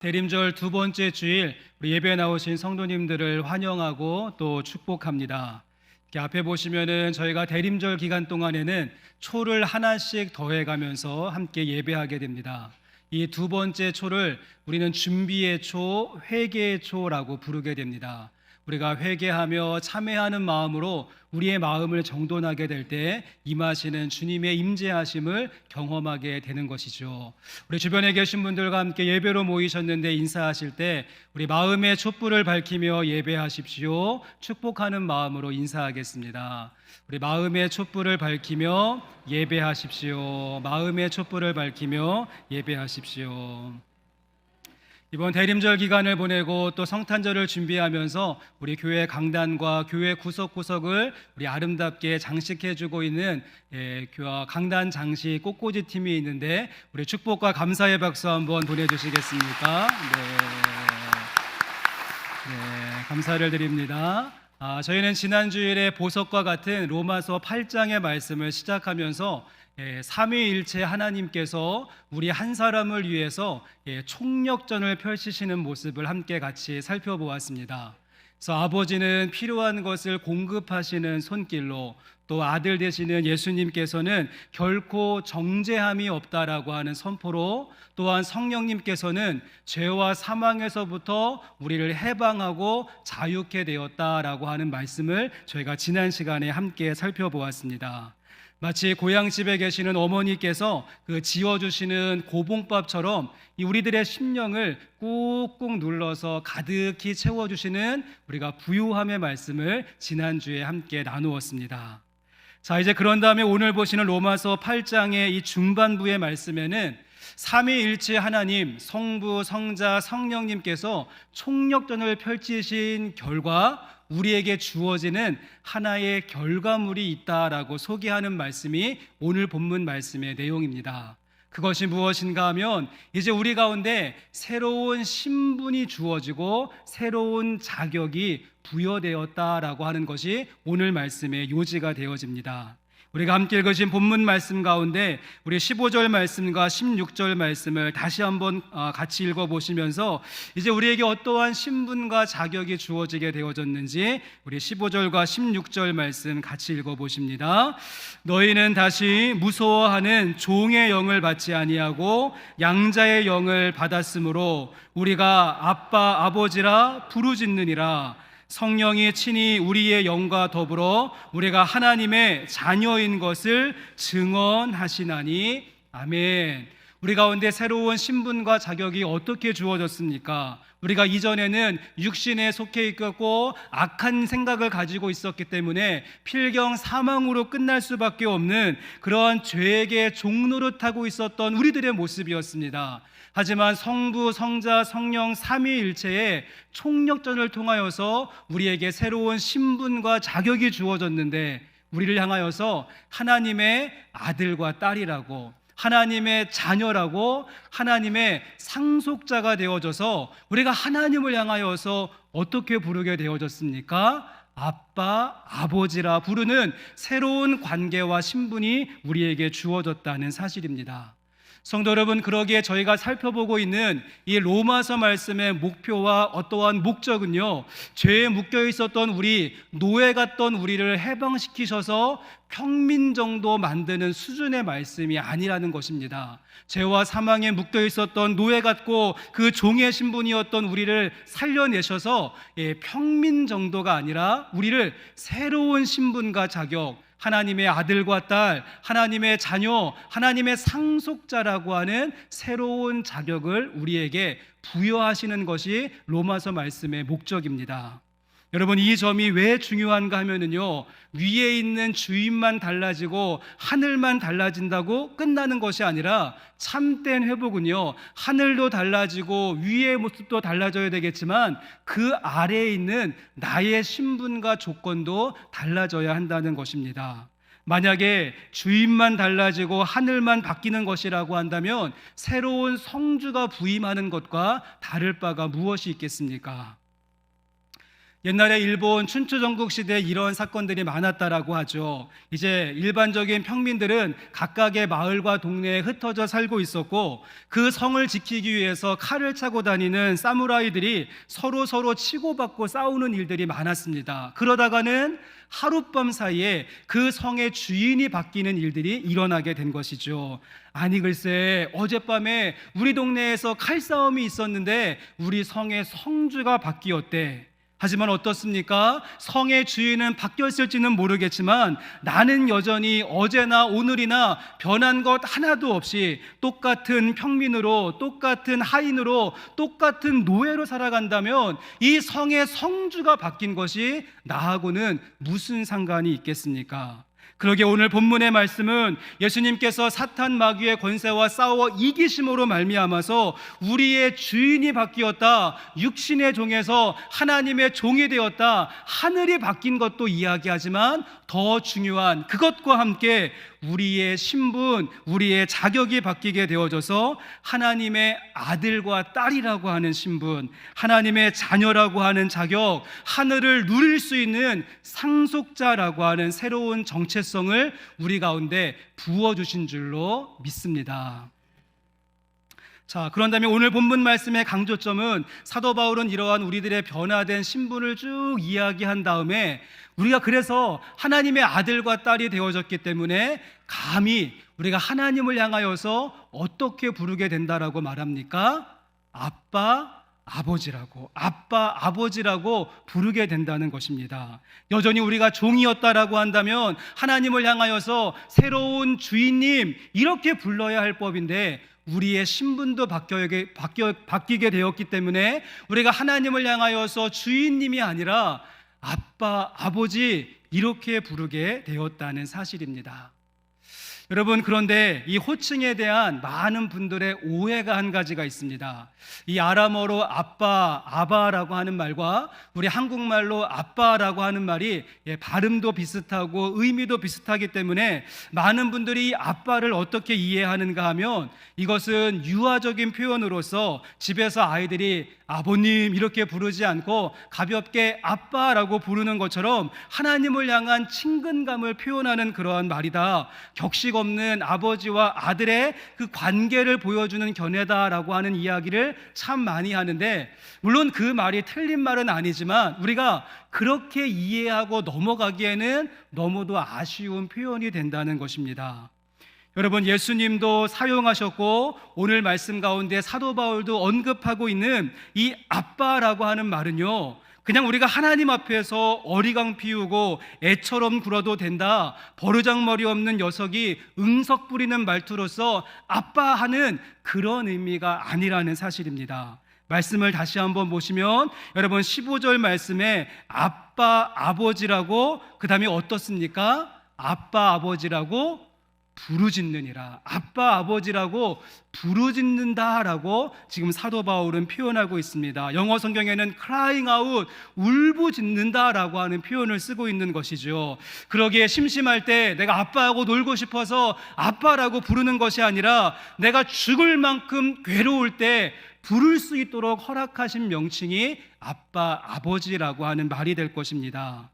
대림절 두 번째 주일 우리 예배 나오신 성도님들을 환영하고 또 축복합니다. 이렇게 앞에 보시면은 저희가 대림절 기간 동안에는 초를 하나씩 더해가면서 함께 예배하게 됩니다. 이 두 번째 초를 우리는 준비의 초, 회개의 초라고 부르게 됩니다. 우리가 회개하며 참회하는 마음으로 우리의 마음을 정돈하게 될 때 임하시는 주님의 임재하심을 경험하게 되는 것이죠. 우리 주변에 계신 분들과 함께 예배로 모이셨는데 인사하실 때 우리 마음의 촛불을 밝히며 예배하십시오. 축복하는 마음으로 인사하겠습니다. 우리 마음의 촛불을 밝히며 예배하십시오. 마음의 촛불을 밝히며 예배하십시오. 이번 대림절 기간을 보내고 또 성탄절을 준비하면서 우리 교회 강단과 교회 구석구석을 우리 아름답게 장식해주고 있는 강단 장식 꽃꽂이 팀이 있는데 우리 축복과 감사의 박수 한번 보내주시겠습니까? 네, 감사를 드립니다. 저희는 지난 주일에 보석과 같은 로마서 8장의 말씀을 시작하면서 삼위일체 하나님께서 우리 한 사람을 위해서 총력전을 펼치시는 모습을 함께 같이 살펴보았습니다. 그래서 아버지는 필요한 것을 공급하시는 손길로, 또 아들 되시는 예수님께서는 결코 정죄함이 없다라고 하는 선포로, 또한 성령님께서는 죄와 사망에서부터 우리를 해방하고 자유케 되었다라고 하는 말씀을 저희가 지난 시간에 함께 살펴보았습니다. 마치 고향집에 계시는 어머니께서 그 지어주시는 고봉밥처럼 이 우리들의 심령을 꾹꾹 눌러서 가득히 채워주시는 우리가 부유함의 말씀을 지난주에 함께 나누었습니다. 자, 이제 그런 다음에 오늘 보시는 로마서 8장의 이 중반부의 말씀에는 삼위일체 하나님, 성부, 성자, 성령님께서 총력전을 펼치신 결과 우리에게 주어지는 하나의 결과물이 있다라고 소개하는 말씀이 오늘 본문 말씀의 내용입니다. 그것이 무엇인가 하면 이제 우리 가운데 새로운 신분이 주어지고 새로운 자격이 부여되었다라고 하는 것이 오늘 말씀의 요지가 되어집니다. 우리가 함께 읽으신 본문 말씀 가운데 우리 15절 말씀과 16절 말씀을 다시 한번 같이 읽어보시면서 이제 우리에게 어떠한 신분과 자격이 주어지게 되어졌는지 우리 15절과 16절 말씀 같이 읽어보십니다. 너희는 다시 무서워하는 종의 영을 받지 아니하고 양자의 영을 받았으므로 우리가 아빠 아버지라 부르짖느니라. 성령이 친히 우리의 영과 더불어 우리가 하나님의 자녀인 것을 증언하시나니 아멘. 우리 가운데 새로운 신분과 자격이 어떻게 주어졌습니까? 우리가 이전에는 육신에 속해 있었고 악한 생각을 가지고 있었기 때문에 필경 사망으로 끝날 수밖에 없는 그러한 죄에게 종노릇하고 있었던 우리들의 모습이었습니다. 하지만 성부, 성자, 성령 삼위일체의 총력전을 통하여서 우리에게 새로운 신분과 자격이 주어졌는데 우리를 향하여서 하나님의 아들과 딸이라고, 하나님의 자녀라고, 하나님의 상속자가 되어져서 우리가 하나님을 향하여서 어떻게 부르게 되어졌습니까? 아빠, 아버지라 부르는 새로운 관계와 신분이 우리에게 주어졌다는 사실입니다. 성도 여러분, 그러기에 저희가 살펴보고 있는 이 로마서 말씀의 목표와 어떠한 목적은요, 죄에 묶여 있었던 우리, 노예 같던 우리를 해방시키셔서 평민 정도 만드는 수준의 말씀이 아니라는 것입니다. 죄와 사망에 묶여 있었던 노예 같고 그 종의 신분이었던 우리를 살려내셔서 평민 정도가 아니라 우리를 새로운 신분과 자격, 하나님의 아들과 딸, 하나님의 자녀, 하나님의 상속자라고 하는 새로운 자격을 우리에게 부여하시는 것이 로마서 말씀의 목적입니다. 여러분, 이 점이 왜 중요한가 하면은요, 위에 있는 주인만 달라지고 하늘만 달라진다고 끝나는 것이 아니라 참된 회복은요, 하늘도 달라지고 위의 모습도 달라져야 되겠지만 그 아래에 있는 나의 신분과 조건도 달라져야 한다는 것입니다. 만약에 주인만 달라지고 하늘만 바뀌는 것이라고 한다면 새로운 성주가 부임하는 것과 다를 바가 무엇이 있겠습니까? 옛날에 일본 춘추 전국 시대에 이런 사건들이 많았다라고 하죠. 이제 일반적인 평민들은 각각의 마을과 동네에 흩어져 살고 있었고, 그 성을 지키기 위해서 칼을 차고 다니는 사무라이들이 서로 치고받고 싸우는 일들이 많았습니다. 그러다가는 하룻밤 사이에 그 성의 주인이 바뀌는 일들이 일어나게 된 것이죠. 아니 글쎄, 어젯밤에 우리 동네에서 칼싸움이 있었는데 우리 성의 성주가 바뀌었대. 하지만 어떻습니까? 성의 주인은 바뀌었을지는 모르겠지만 나는 여전히 어제나 오늘이나 변한 것 하나도 없이 똑같은 평민으로, 똑같은 하인으로, 똑같은 노예로 살아간다면 이 성의 성주가 바뀐 것이 나하고는 무슨 상관이 있겠습니까? 그러게 오늘 본문의 말씀은 예수님께서 사탄 마귀의 권세와 싸워 이기심으로 말미암아서 우리의 주인이 바뀌었다, 육신의 종에서 하나님의 종이 되었다, 하늘이 바뀐 것도 이야기하지만 더 중요한 그것과 함께 우리의 신분, 우리의 자격이 바뀌게 되어져서 하나님의 아들과 딸이라고 하는 신분, 하나님의 자녀라고 하는 자격, 하늘을 누릴 수 있는 상속자라고 하는 새로운 정체성을 우리 가운데 부어주신 줄로 믿습니다. 자, 그런다면 오늘 본문 말씀의 강조점은 사도 바울은 이러한 우리들의 변화된 신분을 쭉 이야기한 다음에 우리가 그래서 하나님의 아들과 딸이 되어졌기 때문에 감히 우리가 하나님을 향하여서 어떻게 부르게 된다라고 말합니까? 아빠, 아버지라고 부르게 된다는 것입니다. 여전히 우리가 종이었다라고 한다면 하나님을 향하여서 새로운 주인님 이렇게 불러야 할 법인데 우리의 신분도 바뀌게 되었기 때문에 우리가 하나님을 향하여서 주인님이 아니라 아빠, 아버지 이렇게 부르게 되었다는 사실입니다. 여러분, 그런데 이 호칭에 대한 많은 분들의 오해가 한 가지가 있습니다. 이 아람어로 아빠, 아바라고 하는 말과 우리 한국말로 아빠라고 하는 말이 발음도 비슷하고 의미도 비슷하기 때문에 많은 분들이 아빠를 어떻게 이해하는가 하면 이것은 유아적인 표현으로서 집에서 아이들이 아버님 이렇게 부르지 않고 가볍게 아빠라고 부르는 것처럼 하나님을 향한 친근감을 표현하는 그러한 말이다, 격식 없는 아버지와 아들의 그 관계를 보여주는 견해다라고 하는 이야기를 참 많이 하는데, 물론 그 말이 틀린 말은 아니지만 우리가 그렇게 이해하고 넘어가기에는 너무도 아쉬운 표현이 된다는 것입니다. 여러분, 예수님도 사용하셨고 오늘 말씀 가운데 사도 바울도 언급하고 있는 이 아빠라고 하는 말은요, 그냥 우리가 하나님 앞에서 어리광 피우고 애처럼 굴어도 된다, 버르장머리 없는 녀석이 응석 부리는 말투로서 아빠하는 그런 의미가 아니라는 사실입니다. 말씀을 다시 한번 보시면 여러분 15절 말씀에 아빠, 아버지라고 그 다음에 어떻습니까? 아빠, 아버지라고 부르짖느니라, 아빠 아버지라고 부르짖는다라고 지금 사도 바울은 표현하고 있습니다. 영어 성경에는 crying out, 울부짖는다라고 하는 표현을 쓰고 있는 것이죠. 그러기에 심심할 때 내가 아빠하고 놀고 싶어서 아빠라고 부르는 것이 아니라 내가 죽을 만큼 괴로울 때 부를 수 있도록 허락하신 명칭이 아빠, 아버지라고 하는 말이 될 것입니다.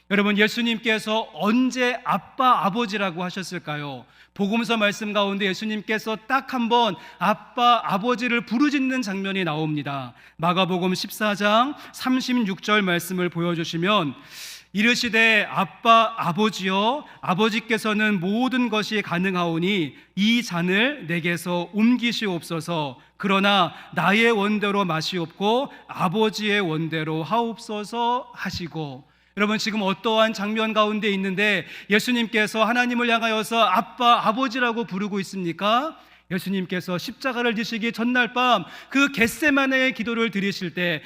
여러분, 예수님께서 언제 아빠, 아버지라고 하셨을까요? 복음서 말씀 가운데 예수님께서 딱 한 번 아빠, 아버지를 부르짖는 장면이 나옵니다. 마가복음 14장 36절 말씀을 보여주시면 이르시되 아빠, 아버지여, 아버지께서는 모든 것이 가능하오니 이 잔을 내게서 옮기시옵소서. 그러나 나의 원대로 마시옵고 아버지의 원대로 하옵소서 하시고. 여러분, 지금 어떠한 장면 가운데 있는데 예수님께서 하나님을 향하여서 아빠, 아버지라고 부르고 있습니까? 예수님께서 십자가를 지시기 전날 밤 그 겟세마네의 기도를 드리실 때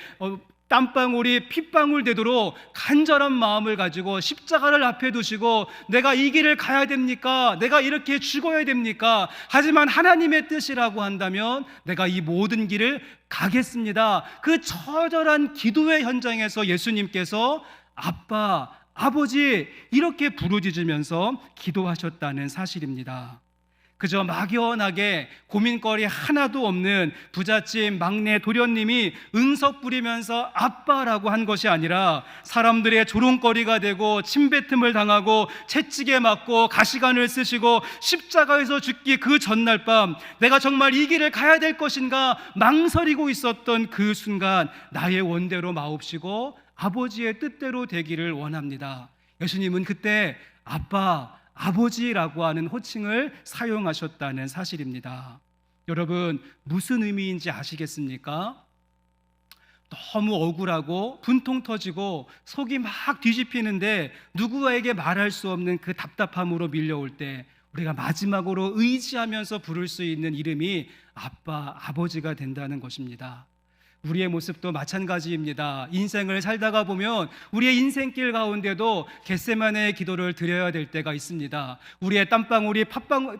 땀방울이 핏방울 되도록 간절한 마음을 가지고 십자가를 앞에 두시고 내가 이 길을 가야 됩니까? 내가 이렇게 죽어야 됩니까? 하지만 하나님의 뜻이라고 한다면 내가 이 모든 길을 가겠습니다. 그 처절한 기도의 현장에서 예수님께서 아빠, 아버지 이렇게 부르짖으면서 기도하셨다는 사실입니다. 그저 막연하게 고민거리 하나도 없는 부잣집 막내 도련님이 응석 부리면서 아빠라고 한 것이 아니라 사람들의 조롱거리가 되고 침뱉음을 당하고 채찍에 맞고 가시관을 쓰시고 십자가에서 죽기 그 전날 밤 내가 정말 이 길을 가야 될 것인가 망설이고 있었던 그 순간 나의 원대로 마옵시고 아버지의 뜻대로 되기를 원합니다. 예수님은 그때 아빠, 아버지라고 하는 호칭을 사용하셨다는 사실입니다. 여러분, 무슨 의미인지 아시겠습니까? 너무 억울하고 분통 터지고 속이 막 뒤집히는데 누구에게 말할 수 없는 그 답답함으로 밀려올 때 우리가 마지막으로 의지하면서 부를 수 있는 이름이 아빠, 아버지가 된다는 것입니다. 우리의 모습도 마찬가지입니다. 인생을 살다가 보면 우리의 인생길 가운데도 겟세마네의 기도를 드려야 될 때가 있습니다. 우리의 땀방울이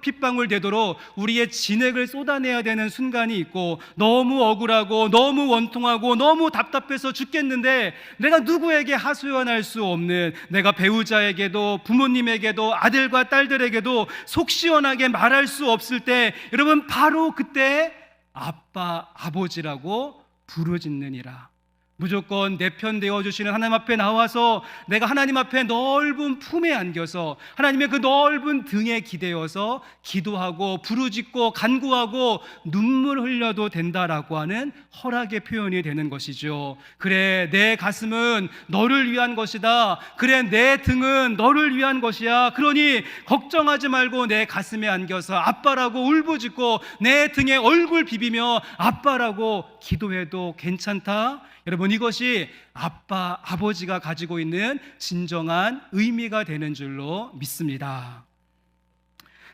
핏방울 되도록 우리의 진액을 쏟아내야 되는 순간이 있고 너무 억울하고 너무 원통하고 너무 답답해서 죽겠는데 내가 누구에게 하소연할 수 없는, 내가 배우자에게도 부모님에게도 아들과 딸들에게도 속 시원하게 말할 수 없을 때 여러분 바로 그때 아빠, 아버지라고 부르짖느니라. 무조건 내 편 되어주시는 하나님 앞에 나와서 내가 하나님 앞에 넓은 품에 안겨서 하나님의 그 넓은 등에 기대어서 기도하고 부르짖고 간구하고 눈물 흘려도 된다라고 하는 허락의 표현이 되는 것이죠. 그래, 내 가슴은 너를 위한 것이다. 그래, 내 등은 너를 위한 것이야. 그러니 걱정하지 말고 내 가슴에 안겨서 아빠라고 울부짖고 내 등에 얼굴 비비며 아빠라고 기도해도 괜찮다. 여러분, 이것이 아빠, 아버지가 가지고 있는 진정한 의미가 되는 줄로 믿습니다.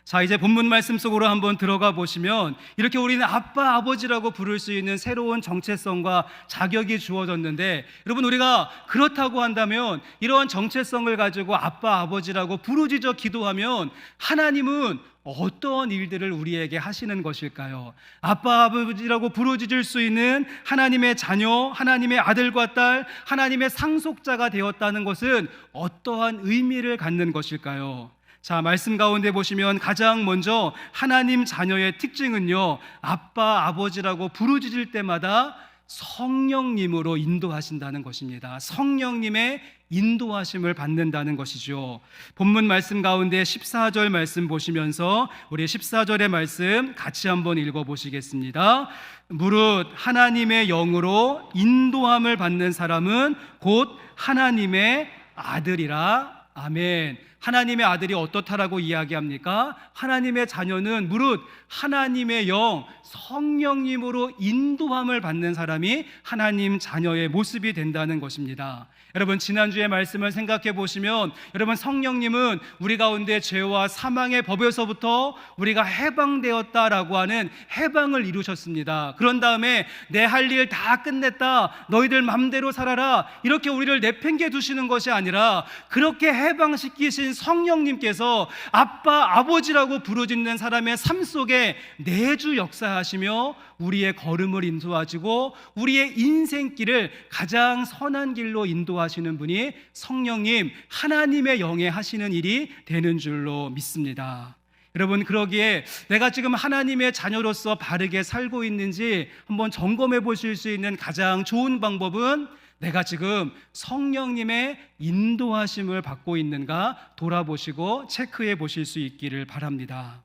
자, 이제 본문 말씀 속으로 한번 들어가 보시면 이렇게 우리는 아빠, 아버지라고 부를 수 있는 새로운 정체성과 자격이 주어졌는데, 여러분, 우리가 그렇다고 한다면 이러한 정체성을 가지고 아빠, 아버지라고 부르짖어 기도하면 하나님은 어떤 일들을 우리에게 하시는 것일까요? 아빠, 아버지라고 부르짖을 수 있는 하나님의 자녀, 하나님의 아들과 딸, 하나님의 상속자가 되었다는 것은 어떠한 의미를 갖는 것일까요? 자, 말씀 가운데 보시면 가장 먼저 하나님 자녀의 특징은요, 아빠, 아버지라고 부르짖을 때마다 성령님으로 인도하신다는 것입니다. 성령님의 인도하심을 받는다는 것이죠. 본문 말씀 가운데 14절 말씀 보시면서 우리 14절의 말씀 같이 한번 읽어보시겠습니다. 무릇 하나님의 영으로 인도함을 받는 사람은 곧 하나님의 아들이라. 아멘. 하나님의 아들이 어떻다라고 이야기합니까? 하나님의 자녀는 무릇 하나님의 영, 성령님으로 인도함을 받는 사람이 하나님 자녀의 모습이 된다는 것입니다. 여러분, 지난주의 말씀을 생각해 보시면 여러분, 성령님은 우리 가운데 죄와 사망의 법에서부터 우리가 해방되었다라고 하는 해방을 이루셨습니다. 그런 다음에 내 할 일 다 끝냈다, 너희들 맘대로 살아라, 이렇게 우리를 내팽개 두시는 것이 아니라 그렇게 해방시키신 성령님께서 아빠, 아버지라고 부르짖는 사람의 삶 속에 내주 역사하시며 우리의 걸음을 인도하시고 우리의 인생길을 가장 선한 길로 인도하시는 분이 성령님, 하나님의 영에 하시는 일이 되는 줄로 믿습니다. 여러분, 그러기에 내가 지금 하나님의 자녀로서 바르게 살고 있는지 한번 점검해 보실 수 있는 가장 좋은 방법은 내가 지금 성령님의 인도하심을 받고 있는가 돌아보시고 체크해 보실 수 있기를 바랍니다.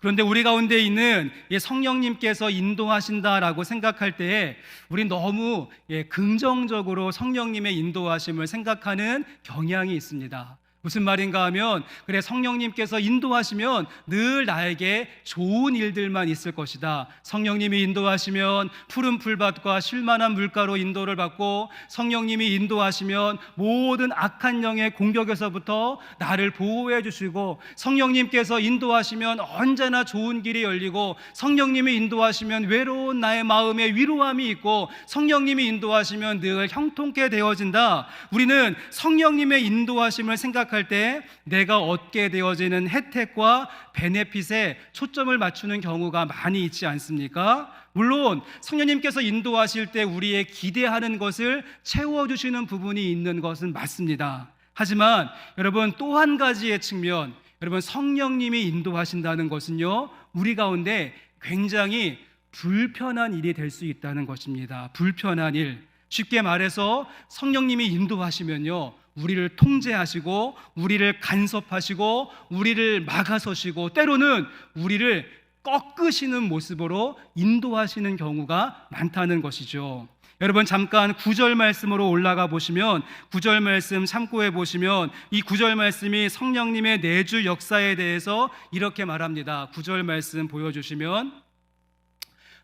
그런데 우리 가운데 있는 성령님께서 인도하신다라고 생각할 때에 우리 너무 긍정적으로 성령님의 인도하심을 생각하는 경향이 있습니다. 무슨 말인가 하면, 그래, 성령님께서 인도하시면 늘 나에게 좋은 일들만 있을 것이다. 성령님이 인도하시면 푸른 풀밭과 쉴만한 물가로 인도를 받고, 성령님이 인도하시면 모든 악한 영의 공격에서부터 나를 보호해 주시고, 성령님께서 인도하시면 언제나 좋은 길이 열리고, 성령님이 인도하시면 외로운 나의 마음에 위로함이 있고, 성령님이 인도하시면 늘 형통케 되어진다. 우리는 성령님의 인도하심을 생각할 때 내가 얻게 되어지는 혜택과 베네핏에 초점을 맞추는 경우가 많이 있지 않습니까? 물론 성령님께서 인도하실 때 우리의 기대하는 것을 채워주시는 부분이 있는 것은 맞습니다. 하지만 여러분, 또 한 가지의 측면, 여러분, 성령님이 인도하신다는 것은요, 우리 가운데 굉장히 불편한 일이 될 수 있다는 것입니다. 불편한 일. 쉽게 말해서 성령님이 인도하시면요, 우리를 통제하시고 우리를 간섭하시고 우리를 막아서시고 때로는 우리를 꺾으시는 모습으로 인도하시는 경우가 많다는 것이죠. 여러분, 잠깐 9절 말씀으로 올라가 보시면 9절 말씀 참고해 보시면 이 9절 말씀이 성령님의 내주 역사에 대해서 이렇게 말합니다. 9절 말씀 보여주시면,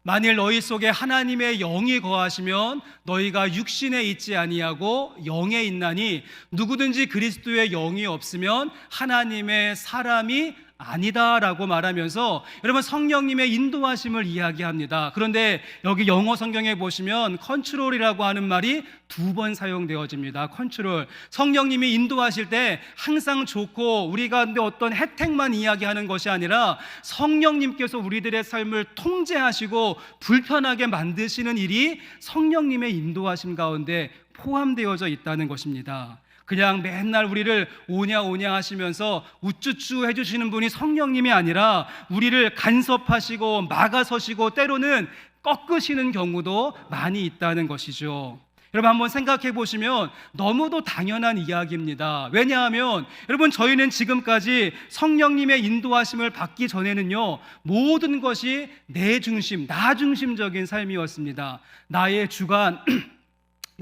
만일 너희 속에 하나님의 영이 거하시면 너희가 육신에 있지 아니하고 영에 있나니 누구든지 그리스도의 영이 없으면 하나님의 사람이 아니다라고 말하면서 여러분, 성령님의 인도하심을 이야기합니다. 그런데 여기 영어 성경에 보시면 컨트롤이라고 하는 말이 2번 사용되어집니다. 컨트롤. 성령님이 인도하실 때 항상 좋고 우리 가운데 어떤 혜택만 이야기하는 것이 아니라 성령님께서 우리들의 삶을 통제하시고 불편하게 만드시는 일이 성령님의 인도하심 가운데 포함되어져 있다는 것입니다. 그냥 맨날 우리를 오냐 오냐 하시면서 우쭈쭈 해주시는 분이 성령님이 아니라 우리를 간섭하시고 막아서시고 때로는 꺾으시는 경우도 많이 있다는 것이죠. 여러분, 한번 생각해 보시면 너무도 당연한 이야기입니다. 왜냐하면 여러분, 저희는 지금까지 성령님의 인도하심을 받기 전에는요, 모든 것이 내 중심, 나 중심적인 삶이었습니다. 나의 주관,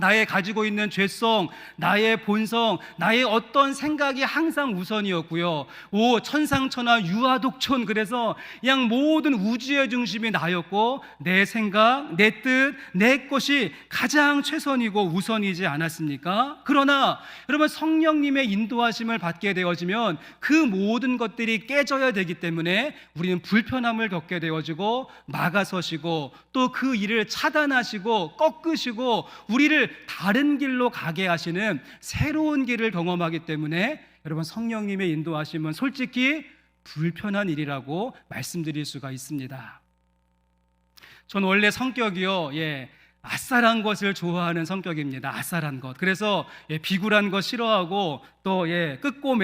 나의 가지고 있는 죄성, 나의 본성, 나의 어떤 생각이 항상 우선이었고요. 천상천하 유아독존, 그래서 그냥 모든 우주의 중심이 나였고 내 생각, 내 뜻, 내 것이 가장 최선이고 우선이지 않았습니까? 그러나 여러분, 성령님의 인도하심을 받게 되어지면 그 모든 것들이 깨져야 되기 때문에 우리는 불편함을 겪게 되어지고 막아서시고 또 그 일을 차단하시고 꺾으시고 우리를 다른 길로 가게 하시는 새로운 길을 경험하기 때문에 여러분, 성령님의 인도하심은 솔직히 불편한 일이라고 말씀드릴 수가 있습니다. 저는 원래 성격이요, 아싸란 것을 좋아하는 성격입니다. 아싸란 것. 그래서 비굴한 거 싫어하고 또 끊고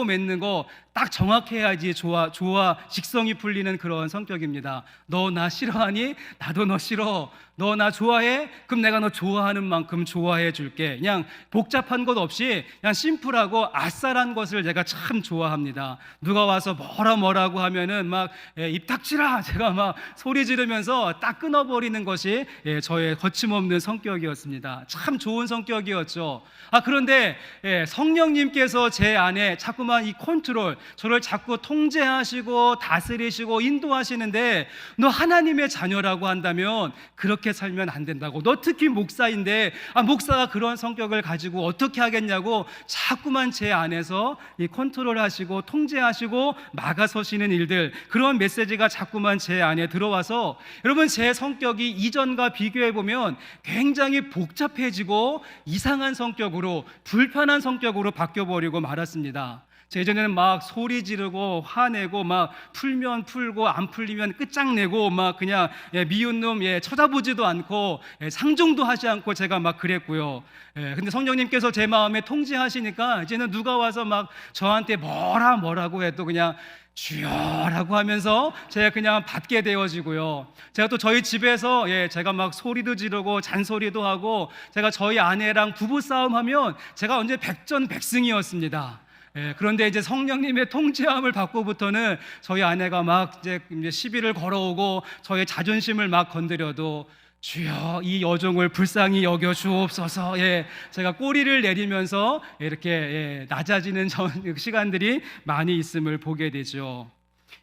맺는 거 딱 정확해야지 좋아 직성이 풀리는 그런 성격입니다. 너 나 싫어하니? 나도 너 싫어. 너 나 좋아해? 그럼 내가 너 좋아하는 만큼 좋아해 줄게. 그냥 복잡한 것 없이 그냥 심플하고 아싸란 것을 제가 참 좋아합니다. 누가 와서 뭐라고 하면은 막 입 닥치라, 제가 막 소리 지르면서 딱 끊어버리는 것이 저의 거침없는 성격이었습니다. 참 좋은 성격이었죠. 그런데 성령님께서 제 안에 자꾸만 이 컨트롤, 저를 자꾸 통제하시고 다스리시고 인도하시는데, 너 하나님의 자녀라고 한다면 그렇게 살면 안 된다고. 너 특히 목사인데 목사가 그런 성격을 가지고 어떻게 하겠냐고 자꾸만 제 안에서 이 컨트롤하시고 통제하시고 막아서시는 일들, 그런 메시지가 자꾸만 제 안에 들어와서 여러분, 제 성격이 이전과 비교해보면 굉장히 복잡해지고 이상한 성격으로, 불편한 성격으로 바뀌어버리고 말았습니다. 예전에는 막 소리 지르고 화내고 막 풀면 풀고 안 풀리면 끝장내고 막 그냥 미운 놈 쳐다보지도 않고 상종도 하지 않고 제가 막 그랬고요. 근데 성령님께서 제 마음에 통제하시니까 이제는 누가 와서 막 저한테 뭐라고 해도 그냥 주여라고 하면서 제가 그냥 받게 되어지고요. 제가 또 저희 집에서 제가 막 소리도 지르고 잔소리도 하고, 제가 저희 아내랑 부부싸움 하면 제가 언제 백전백승이었습니다. 그런데 이제 성령님의 통제함을 받고부터는 저희 아내가 막 이제 시비를 걸어오고 저의 자존심을 막 건드려도 주여 이 여종을 불쌍히 여겨 주옵소서, 제가 꼬리를 내리면서 이렇게 낮아지는 시간들이 많이 있음을 보게 되죠.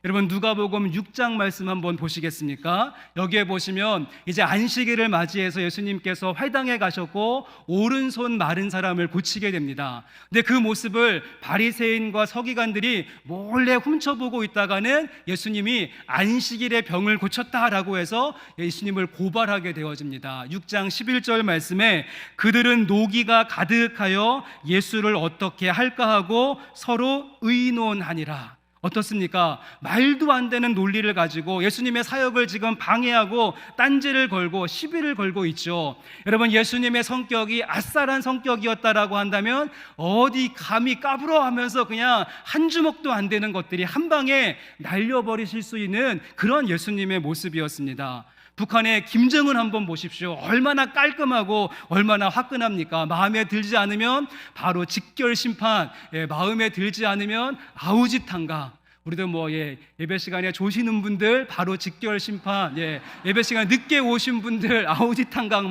여러분, 누가복음 6장 말씀 한번 보시겠습니까? 여기에 보시면 이제 안식일을 맞이해서 예수님께서 회당에 가셨고 오른손 마른 사람을 고치게 됩니다. 근데 그 모습을 바리새인과 서기관들이 몰래 훔쳐보고 있다가는 예수님이 안식일에 병을 고쳤다라고 해서 예수님을 고발하게 되어집니다. 6장 11절 말씀에 그들은 노기가 가득하여 예수를 어떻게 할까 하고 서로 의논하니라. 어떻습니까? 말도 안 되는 논리를 가지고 예수님의 사역을 지금 방해하고 딴지를 걸고 시비를 걸고 있죠. 여러분, 예수님의 성격이 아싸란 성격이었다라고 한다면 어디 감히 까불어 하면서 그냥 한 주먹도 안 되는 것들이 한 방에 날려버리실 수 있는 그런 예수님의 모습이었습니다. 북한의 김정은 한번 보십시오. 얼마나 깔끔하고 얼마나 화끈합니까? 마음에 들지 않으면 바로 직결 심판, 마음에 들지 않으면 아우지탄각. 우리도 예배 시간에 조시는 분들 바로 직결 심판, 예배 시간에 늦게 오신 분들 아우지탄각,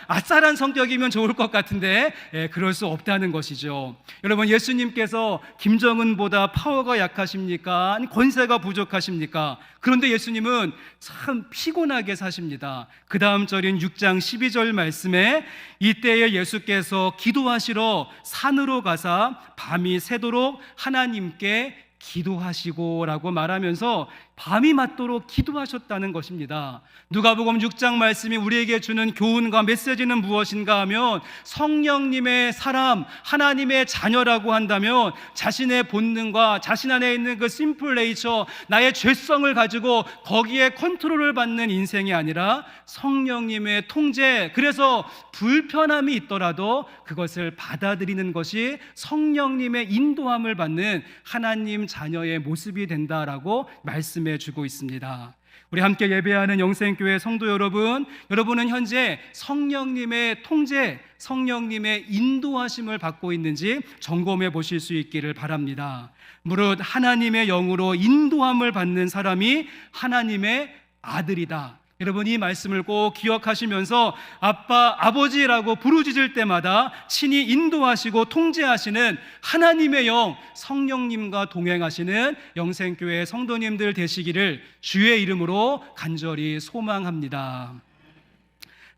아싸란 성격이면 좋을 것 같은데 그럴 수 없다는 것이죠. 여러분, 예수님께서 김정은보다 파워가 약하십니까? 권세가 부족하십니까? 그런데 예수님은 참 피곤하게 사십니다. 그 다음 절인 6장 12절 말씀에 이때에 예수께서 기도하시러 산으로 가사 밤이 새도록 하나님께 기도하시고라고 말하면서 밤이 맞도록 기도하셨다는 것입니다. 누가복음 6장 말씀이 우리에게 주는 교훈과 메시지는 무엇인가 하면 성령님의 사람, 하나님의 자녀라고 한다면 자신의 본능과 자신 안에 있는 그 심플 네이처, 나의 죄성을 가지고 거기에 컨트롤을 받는 인생이 아니라 성령님의 통제, 그래서 불편함이 있더라도 그것을 받아들이는 것이 성령님의 인도함을 받는 하나님 자녀의 모습이 된다라고 말씀해 주고 있습니다. 우리 함께 예배하는 영생교회 성도 여러분, 여러분은 현재 성령님의 통제, 성령님의 인도하심을 받고 있는지 점검해 보실 수 있기를 바랍니다. 무릇 하나님의 영으로 인도함을 받는 사람이 하나님의 아들이다. 여러분, 이 말씀을 꼭 기억하시면서 아빠, 아버지라고 부르짖을 때마다 친히 인도하시고 통제하시는 하나님의 영, 성령님과 동행하시는 영생교회 성도님들 되시기를 주의 이름으로 간절히 소망합니다.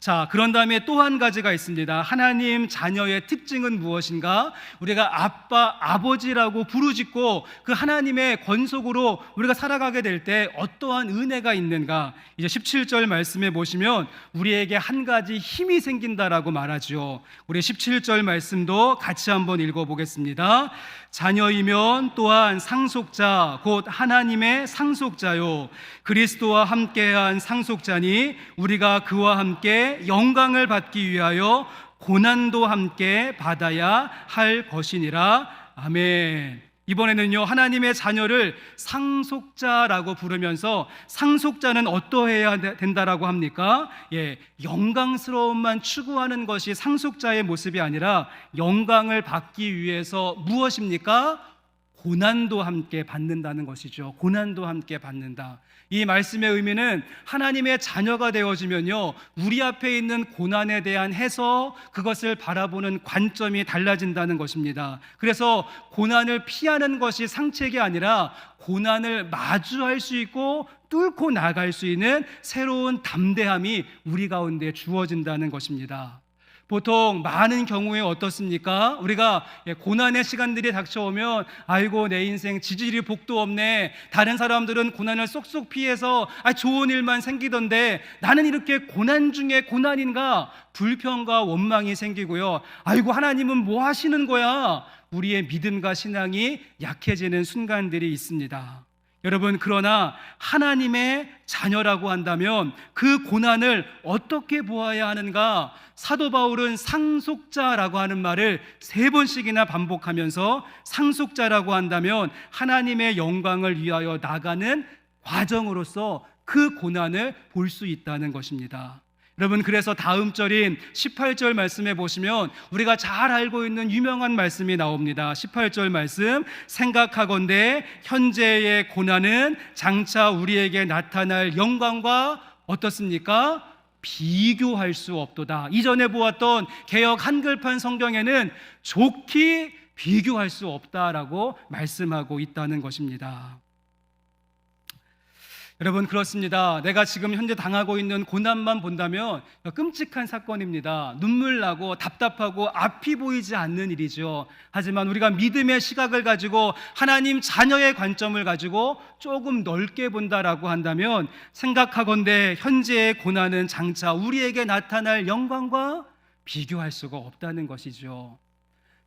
자, 그런 다음에 또 한 가지가 있습니다. 하나님 자녀의 특징은 무엇인가? 우리가 아빠, 아버지라고 부르짖고 그 하나님의 권속으로 우리가 살아가게 될 때 어떠한 은혜가 있는가? 이제 17절 말씀에 보시면 우리에게 한 가지 힘이 생긴다라고 말하죠. 우리 17절 말씀도 같이 한번 읽어보겠습니다. 자녀이면 또한 상속자 곧 하나님의 상속자요 그리스도와 함께한 상속자니 우리가 그와 함께 영광을 받기 위하여 고난도 함께 받아야 할 것이니라. 아멘. 이번에는요, 하나님의 자녀를 상속자라고 부르면서 상속자는 어떠해야 된다라고 합니까? 영광스러움만 추구하는 것이 상속자의 모습이 아니라 영광을 받기 위해서 무엇입니까? 고난도 함께 받는다는 것이죠. 고난도 함께 받는다. 이 말씀의 의미는 하나님의 자녀가 되어지면요, 우리 앞에 있는 고난에 대한 해석, 그것을 바라보는 관점이 달라진다는 것입니다. 그래서 고난을 피하는 것이 상책이 아니라 고난을 마주할 수 있고 뚫고 나갈 수 있는 새로운 담대함이 우리 가운데 주어진다는 것입니다. 보통 많은 경우에 어떻습니까? 우리가 고난의 시간들이 닥쳐오면 아이고 내 인생 지질이 복도 없네, 다른 사람들은 고난을 쏙쏙 피해서 좋은 일만 생기던데 나는 이렇게 고난 중에 고난인가, 불평과 원망이 생기고요. 아이고 하나님은 뭐 하시는 거야? 우리의 믿음과 신앙이 약해지는 순간들이 있습니다. 여러분, 그러나 하나님의 자녀라고 한다면 그 고난을 어떻게 보아야 하는가? 사도 바울은 상속자라고 하는 말을 3번씩이나 반복하면서 상속자라고 한다면 하나님의 영광을 위하여 나가는 과정으로서 그 고난을 볼 수 있다는 것입니다. 여러분, 그래서 다음 절인 18절 말씀에 보시면 우리가 잘 알고 있는 유명한 말씀이 나옵니다. 18절 말씀, 생각하건대 현재의 고난은 장차 우리에게 나타날 영광과 어떻습니까? 비교할 수 없도다. 이전에 보았던 개역 한글판 성경에는 좋게 비교할 수 없다라고 말씀하고 있다는 것입니다. 여러분, 그렇습니다. 내가 지금 현재 당하고 있는 고난만 본다면 끔찍한 사건입니다. 눈물 나고 답답하고 앞이 보이지 않는 일이죠. 하지만 우리가 믿음의 시각을 가지고 하나님 자녀의 관점을 가지고 조금 넓게 본다라고 한다면 생각하건대 현재의 고난은 장차 우리에게 나타날 영광과 비교할 수가 없다는 것이죠.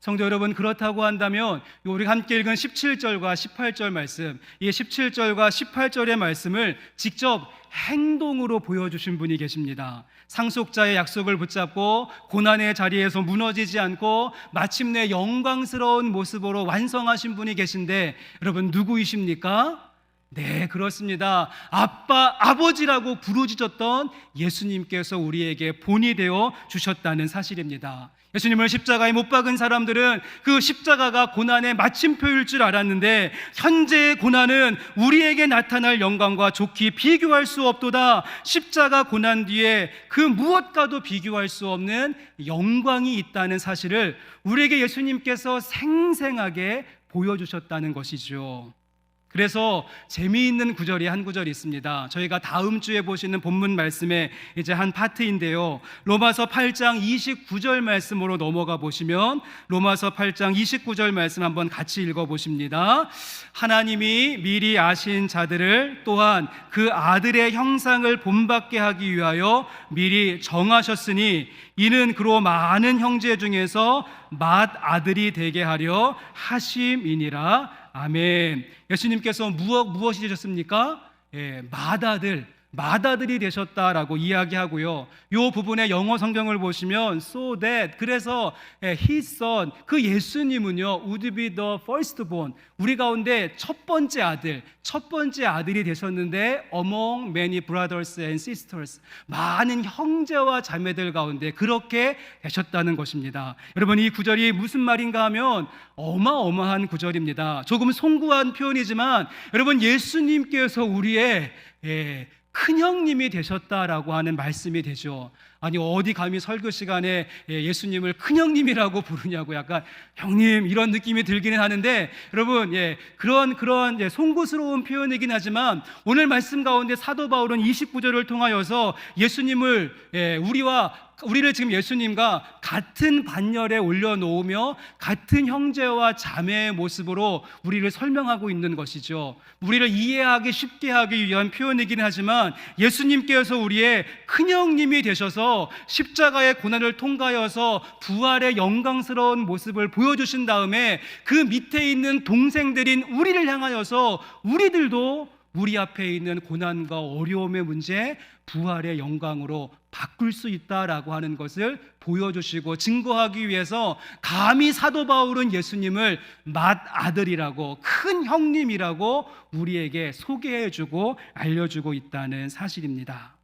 성도 여러분, 그렇다고 한다면 우리가 함께 읽은 17절과 18절 말씀, 이 17절과 18절의 말씀을 직접 행동으로 보여주신 분이 계십니다. 상속자의 약속을 붙잡고 고난의 자리에서 무너지지 않고 마침내 영광스러운 모습으로 완성하신 분이 계신데, 여러분 누구이십니까? 네, 그렇습니다. 아버지라고 부르짖었던 예수님께서 우리에게 본이 되어 주셨다는 사실입니다. 예수님을 십자가에 못 박은 사람들은 그 십자가가 고난의 마침표일 줄 알았는데, 현재의 고난은 우리에게 나타날 영광과 좋게 비교할 수 없도다. 십자가 고난 뒤에 그 무엇과도 비교할 수 없는 영광이 있다는 사실을 우리에게 예수님께서 생생하게 보여주셨다는 것이죠. 그래서 재미있는 구절이 한 구절이 있습니다. 저희가 다음 주에 보시는 본문 말씀의 이제 한 파트인데요, 로마서 8장 29절 말씀으로 넘어가 보시면, 로마서 8장 29절 말씀 한번 같이 읽어보십니다. 하나님이 미리 아신 자들을 또한 그 아들의 형상을 본받게 하기 위하여 미리 정하셨으니 이는 그로 많은 형제 중에서 맏아들이 되게 하려 하심이니라. 아멘. 예수님께서 무엇이 되셨습니까? 맏아들이 되셨다라고 이야기하고요. 이 부분의 영어 성경을 보시면 so that, 그래서 his son, 그 예수님은요 would be the firstborn, 우리 가운데 첫 번째 아들이 되셨는데 among many brothers and sisters, 많은 형제와 자매들 가운데 그렇게 되셨다는 것입니다. 여러분, 이 구절이 무슨 말인가 하면 어마어마한 구절입니다. 조금 송구한 표현이지만 여러분, 예수님께서 우리의 큰형님이 되셨다라고 하는 말씀이 되죠. 아니, 어디 감히 설교 시간에 예수님을 큰형님이라고 부르냐고, 약간 형님 이런 느낌이 들기는 하는데, 여러분, 그런 송구스러운 표현이긴 하지만 오늘 말씀 가운데 사도 바울은 29절을 통하여서 예수님을 우리를 지금 예수님과 같은 반열에 올려놓으며 같은 형제와 자매의 모습으로 우리를 설명하고 있는 것이죠. 우리를 이해하기 쉽게 하기 위한 표현이긴 하지만 예수님께서 우리의 큰형님이 되셔서 십자가의 고난을 통과하여서 부활의 영광스러운 모습을 보여주신 다음에 그 밑에 있는 동생들인 우리를 향하여서 우리들도 우리 앞에 있는 고난과 어려움의 문제 부활의 영광으로 바꿀 수 있다라고 하는 것을 보여주시고 증거하기 위해서 감히 사도 바울은 예수님을 맏아들이라고, 큰 형님이라고 우리에게 소개해주고 알려주고 있다는 사실입니다.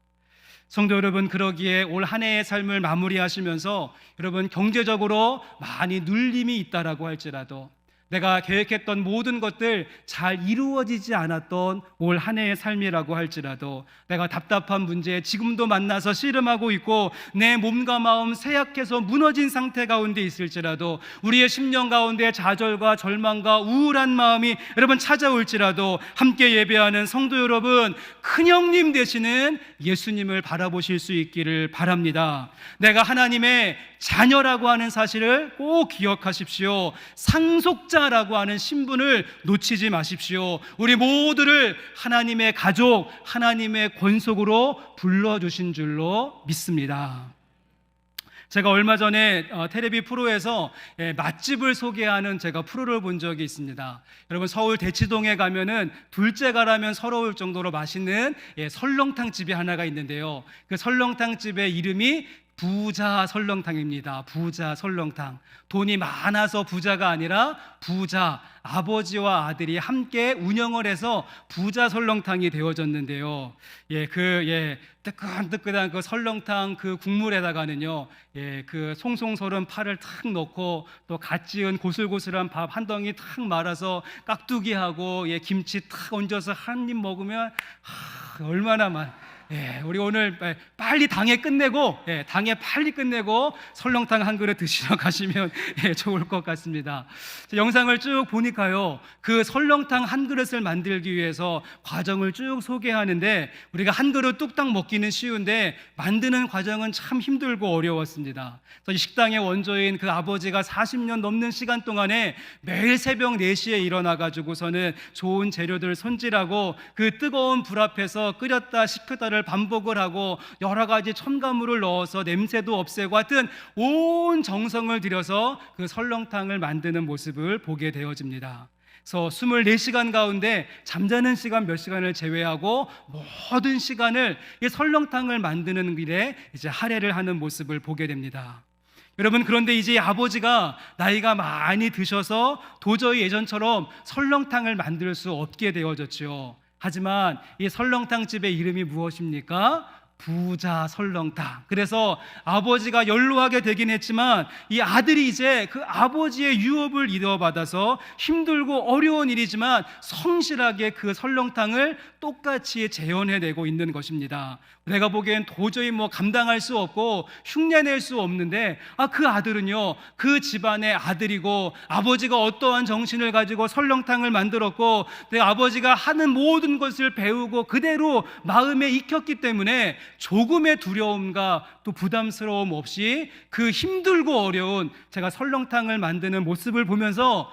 성도 여러분, 그러기에 올 한 해의 삶을 마무리하시면서 여러분, 경제적으로 많이 눌림이 있다라고 할지라도, 내가 계획했던 모든 것들 잘 이루어지지 않았던 올 한 해의 삶이라고 할지라도, 내가 답답한 문제에 지금도 만나서 씨름하고 있고 내 몸과 마음 쇠약해서 무너진 상태 가운데 있을지라도, 우리의 심령 가운데 좌절과 절망과 우울한 마음이 여러분 찾아올지라도, 함께 예배하는 성도 여러분, 큰형님 되시는 예수님을 바라보실 수 있기를 바랍니다. 내가 하나님의 자녀라고 하는 사실을 꼭 기억하십시오. 상속자라고 하는 신분을 놓치지 마십시오. 우리 모두를 하나님의 가족, 하나님의 권속으로 불러주신 줄로 믿습니다. 제가 얼마 전에 텔레비 프로에서 맛집을 소개하는 제가 프로를 본 적이 있습니다. 여러분, 서울 대치동에 가면은 둘째가라면 서러울 정도로 맛있는 설렁탕 집이 하나가 있는데요, 그 설렁탕 집의 이름이 부자 설렁탕입니다. 부자 설렁탕. 돈이 많아서 부자가 아니라 부자, 아버지와 아들이 함께 운영을 해서 부자 설렁탕이 되어졌는데요. 뜨끈뜨끈한 그 설렁탕 그 국물에다가는요, 그 송송스러운 파를 탁 넣고 또 갓 지은 고슬고슬한 밥 한 덩이 탁 말아서 깍두기하고 김치 탁 얹어서 한 입 먹으면 얼마나 우리 오늘 빨리 당에 빨리 끝내고 설렁탕 한 그릇 드시러 가시면 좋을 것 같습니다. 영상을 쭉 보니까요, 그 설렁탕 한 그릇을 만들기 위해서 과정을 쭉 소개하는데, 우리가 한 그릇 뚝딱 먹기는 쉬운데 만드는 과정은 참 힘들고 어려웠습니다. 그래서 이 식당의 원조인 그 아버지가 40년 넘는 시간 동안에 매일 새벽 4시에 일어나가지고서는 좋은 재료들 손질하고 그 뜨거운 불 앞에서 끓였다 식혔다를 설렁탕을 반복을 하고 여러 가지 첨가물을 넣어서 냄새도 없애고 하여튼 온 정성을 들여서 그 설렁탕을 만드는 모습을 보게 되어집니다. 그래서 24시간 가운데 잠자는 시간 몇 시간을 제외하고 모든 시간을 이 설렁탕을 만드는 일에 이제 할애를 하는 모습을 보게 됩니다. 여러분, 그런데 이제 아버지가 나이가 많이 드셔서 도저히 예전처럼 설렁탕을 만들 수 없게 되어졌죠. 하지만 이 설렁탕 집의 이름이 무엇입니까? 부자 설렁탕. 그래서 아버지가 연로하게 되긴 했지만 이 아들이 이제 그 아버지의 유업을 이어받아서 힘들고 어려운 일이지만 성실하게 그 설렁탕을 똑같이 재현해내고 있는 것입니다. 내가 보기엔 도저히 감당할 수 없고 흉내낼 수 없는데 그 아들은요, 그 집안의 아들이고 아버지가 어떠한 정신을 가지고 설렁탕을 만들었고 내 아버지가 하는 모든 것을 배우고 그대로 마음에 익혔기 때문에 조금의 두려움과 또 부담스러움 없이 그 힘들고 어려운 제가 설렁탕을 만드는 모습을 보면서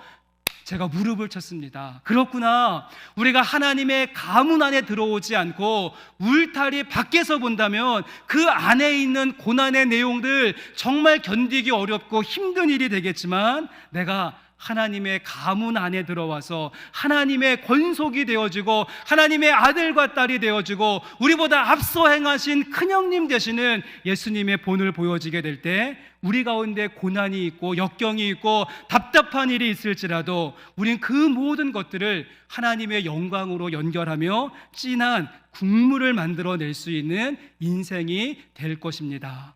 제가 무릎을 쳤습니다. 그렇구나. 우리가 하나님의 가문 안에 들어오지 않고 울타리 밖에서 본다면 그 안에 있는 고난의 내용들 정말 견디기 어렵고 힘든 일이 되겠지만 내가 하나님의 가문 안에 들어와서 하나님의 권속이 되어지고 하나님의 아들과 딸이 되어지고 우리보다 앞서 행하신 큰형님 되시는 예수님의 본을 보여지게 될 때 우리 가운데 고난이 있고 역경이 있고 답답한 일이 있을지라도 우린 그 모든 것들을 하나님의 영광으로 연결하며 진한 국물을 만들어낼 수 있는 인생이 될 것입니다.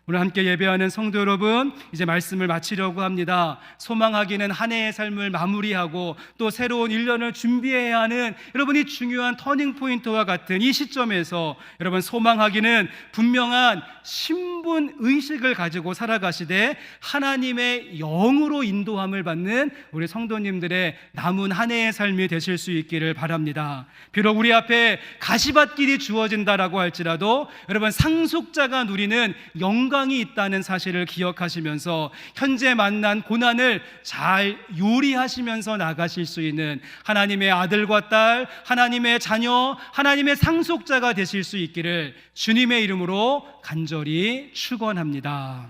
오늘 함께 예배하는 성도 여러분, 이제 말씀을 마치려고 합니다. 소망하기는 한 해의 삶을 마무리하고 또 새로운 1년을 준비해야 하는 여러분이 중요한 터닝포인트와 같은 이 시점에서 여러분, 소망하기는 분명한 신분의식을 가지고 살아가시되 하나님의 영으로 인도함을 받는 우리 성도님들의 남은 한 해의 삶이 되실 수 있기를 바랍니다. 비록 우리 앞에 가시밭길이 주어진다라고 할지라도 여러분, 상속자가 누리는 영광이 있다는 사실을 기억하시면서 현재 만난 고난을 잘 요리하시면서 나가실 수 있는 하나님의 아들과 딸, 하나님의 자녀, 하나님의 상속자가 되실 수 있기를 주님의 이름으로 간절히 축원합니다.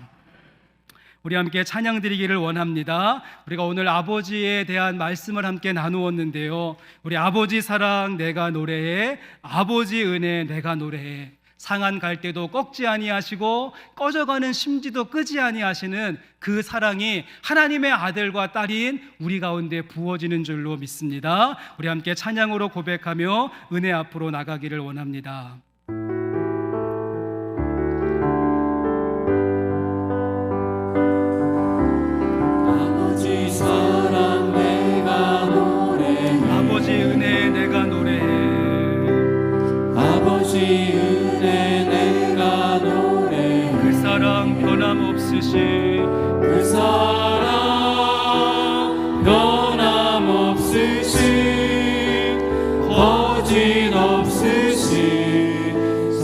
우리 함께 찬양 드리기를 원합니다. 우리가 오늘 아버지에 대한 말씀을 함께 나누었는데요, 우리 아버지 사랑 내가 노래해, 아버지 은혜 내가 노래해. 상한 갈 때도 꺾지 아니하시고 꺼져가는 심지도 끄지 아니하시는 그 사랑이 하나님의 아들과 딸인 우리 가운데 부어지는 줄로 믿습니다. 우리 함께 찬양으로 고백하며 은혜 앞으로 나가기를 원합니다. 아버지 사랑 내가 노래해, 아버지 은혜 내가 노래해, 아버지 은혜 내가 노래해. 그 사랑 변함없으시, 그 사랑 변함없으시, 거짓 없으시,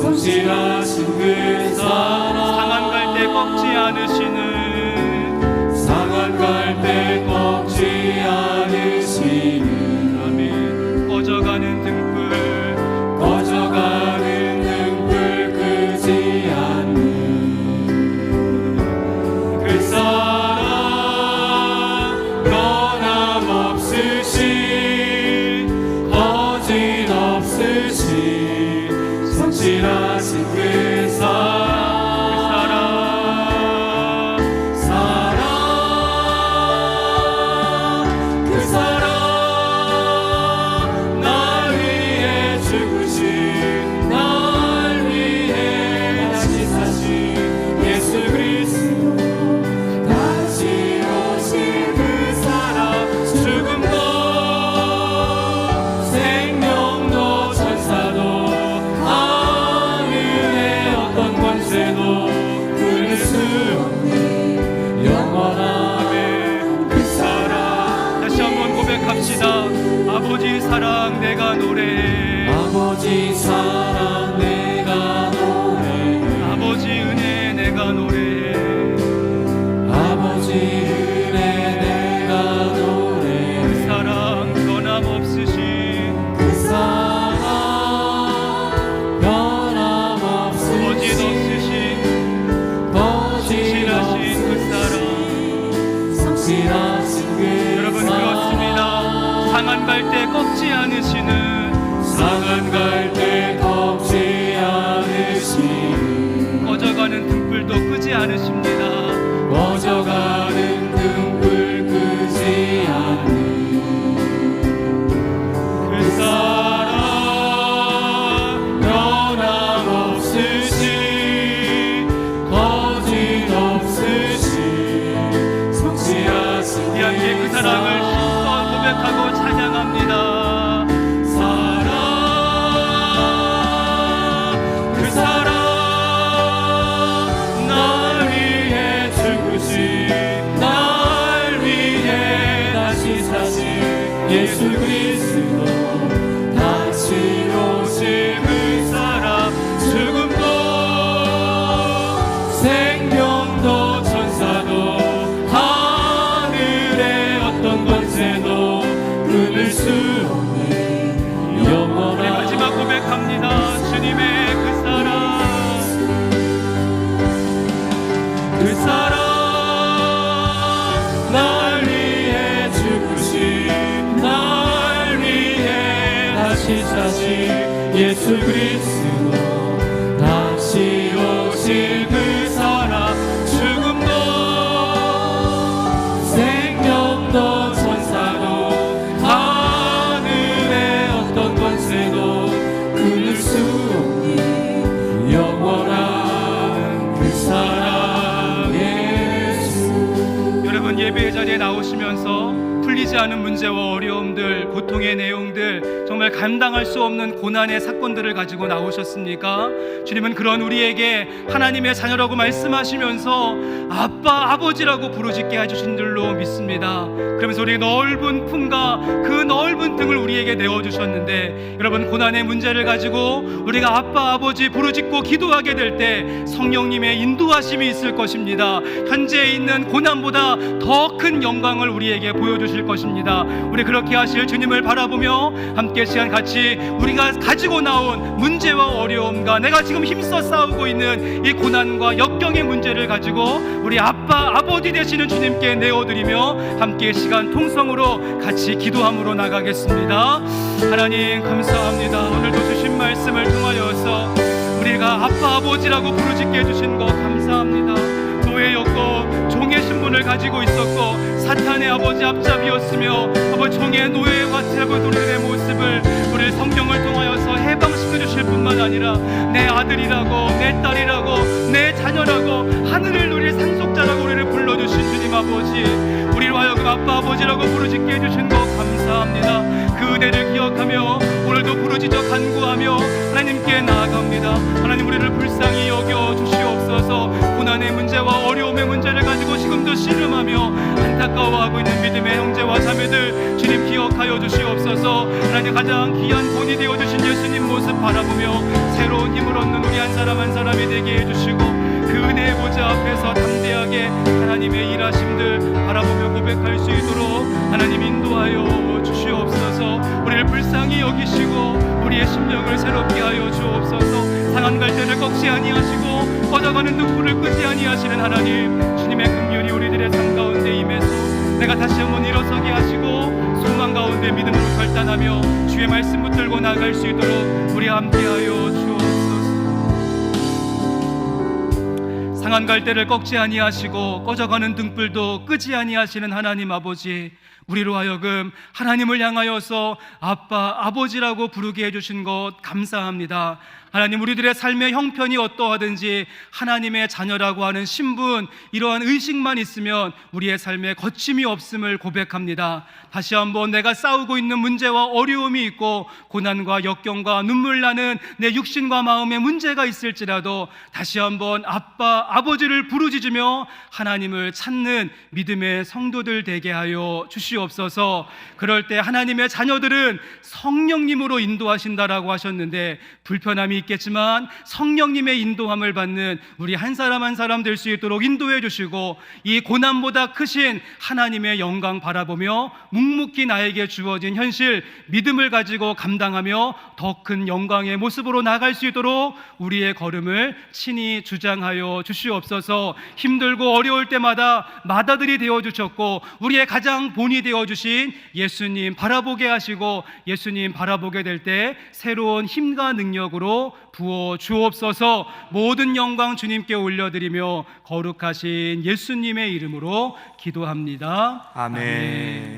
성실하신 그 사랑. 상한 갈 때 꺾지 않으시는, 상한 갈 때 꺾지 않으시는. 아멘. 꺼져가는 등불, 꺼져가는 등불 끄지 않는 그 사랑 변함없으시, 거짓 없으시, 성실하신 그 사랑. 아버지 사랑 내가 노래해, 아버지 사랑 내가 노래해, 아버지 은혜 내가 노래해, 아버지 은혜 내가 노래해. 그 사랑 변함없으신, 그 사랑 변함없으시, 상한 갈 때 꺾지 않으시는 상한 갈대 꺾지 않으시는 꺼져가는 등불도 끄지 않으십니다. 꺼져가는 등불 끄지 않는 그 사랑 변함없으신 거짓없으신 성취하신 우리 함께 그 사랑을 힘써 고백하고 찬양합니다. 사랑 그 사랑 날 위해 죽으신 날 위해 다시 사신 예수 그리스도 다시 오실 그 사랑 죽음도 생명도 천사도 하늘의 어떤 권세도 끊을 수 없는 우리 영원한 마지막 고백합니다. 주님의 그 사랑, 그 사랑 날 위해 죽으신 날 위해 다시 사신 예수 그리스도 다시 오실 그 사랑 죽음도 생명도 천사도 하늘의 어떤 권세도 끊을 수 없는 영원한 그 사랑 예수. 여러분 예배의 자리에 나오시면서 풀리지 않은 문제와 어려움들, 고통의 내용들, 정말 감당할 수 없는 고난의 사건들을 가지고 나오셨습니까? 주님은 그런 우리에게 하나님의 자녀라고 말씀하시면서 아빠, 아버지라고 부르짖게 해주신 줄로 믿습니다. 그러면서 우리의 넓은 품과 그 넓은 등을 우리에게 내어주셨는데, 여러분 고난의 문제를 가지고 우리가 아빠, 아버지 부르짖고 기도하게 될 때 성령님의 인도하심이 있을 것입니다. 현재 있는 고난보다 더 큰 영광을 우리에게 보여주실 것입니다. 우리 그렇게 하실 주님을 바라보며 함께 시간 같이 우리가 가지고 나온 문제와 어려움과 내가 지금 힘써 싸우고 있는 이 고난과 역경의 문제를 가지고 우리 아빠, 아버지 되시는 주님께 내어드리며 함께 시간 통성으로 같이 기도함으로 나가겠습니다. 하나님 감사합니다. 오늘도 주신 말씀을 통하여서 우리가 아빠, 아버지라고 부르짖게 해주신 것 감사합니다. 노예였고 종의 신분을 가지고 있었고 사탄의 아버지 앞잡이였으며 아버지 종의 노예와 되고 우리들의 모습을 우리 성경을 통하여서 해방시켜 주실 뿐만 아니라 내 아들이라고 내 딸이라고 내 자녀라고 하늘을 누릴 상속자라고 우리를 불러주신 주님 아버지, 우리로 하여금 아빠, 아버지라고 부르짖게 해주신 것 감사합니다. 그 은혜를 기억하며 오늘도 부르짖어 간구하며 하나님께 나아갑니다. 하나님 우리를 불쌍히 여겨 주시옵소서. 고난의 문제와 어려움의 문제를 가지고 지금도 씨름하며 안타까워하고 있는 믿음의 형제와 자매들 주님 기억하여 주시옵소서. 하나님 가장 귀한 본이 되어주신 예수님 모습 바라보며 새로운 힘을 얻는 우리 한 사람 한 사람이 되게 해주시고 그 은혜의 보좌 앞에서 담대하게 하나님의 일하심들 바라보며 고백할 수 있도록 하나님 인도하여 주시옵소서. 우리를 불쌍히 여기시고 우리의 심령을 새롭게 하여 주옵소서. 상한 갈대를 꺾지 아니하시고 꺼져가는 등불을 끄지 아니하시는 하나님, 주님의 긍휼이 우리들의 삶 가운데 임해서 내가 다시 한번 일어서게 하시고 소망 가운데 믿음으로 결단하며 주의 말씀 붙들고 나갈 수 있도록 우리 함께하여 주옵소서. 상한 갈대를 꺾지 아니하시고 꺼져가는 등불도 끄지 아니하시는 하나님 아버지, 우리로 하여금 하나님을 향하여서 아빠, 아버지라고 부르게 해주신 것 감사합니다. 하나님 우리들의 삶의 형편이 어떠하든지 하나님의 자녀라고 하는 신분, 이러한 의식만 있으면 우리의 삶에 거침이 없음을 고백합니다. 다시 한번 내가 싸우고 있는 문제와 어려움이 있고 고난과 역경과 눈물 나는 내 육신과 마음에 문제가 있을지라도 다시 한번 아빠, 아버지를 부르짖으며 하나님을 찾는 믿음의 성도들 되게 하여 주시옵소서. 그럴 때 하나님의 자녀들은 성령님으로 인도하신다라고 하셨는데 불편함이 있겠지만 성령님의 인도함을 받는 우리 한 사람 한 사람 될 수 있도록 인도해 주시고, 이 고난보다 크신 하나님의 영광 바라보며 묵묵히 나에게 주어진 현실 믿음을 가지고 감당하며 더 큰 영광의 모습으로 나갈 수 있도록 우리의 걸음을 친히 주장하여 주시옵소서. 힘들고 어려울 때마다 마다들이 되어 주셨고 우리의 가장 본이 되어 주신 예수님 바라보게 하시고, 예수님 바라보게 될 때 새로운 힘과 능력으로 부어 주옵소서. 모든 영광 주님께 올려드리며 거룩하신 예수님의 이름으로 기도합니다. 아멘.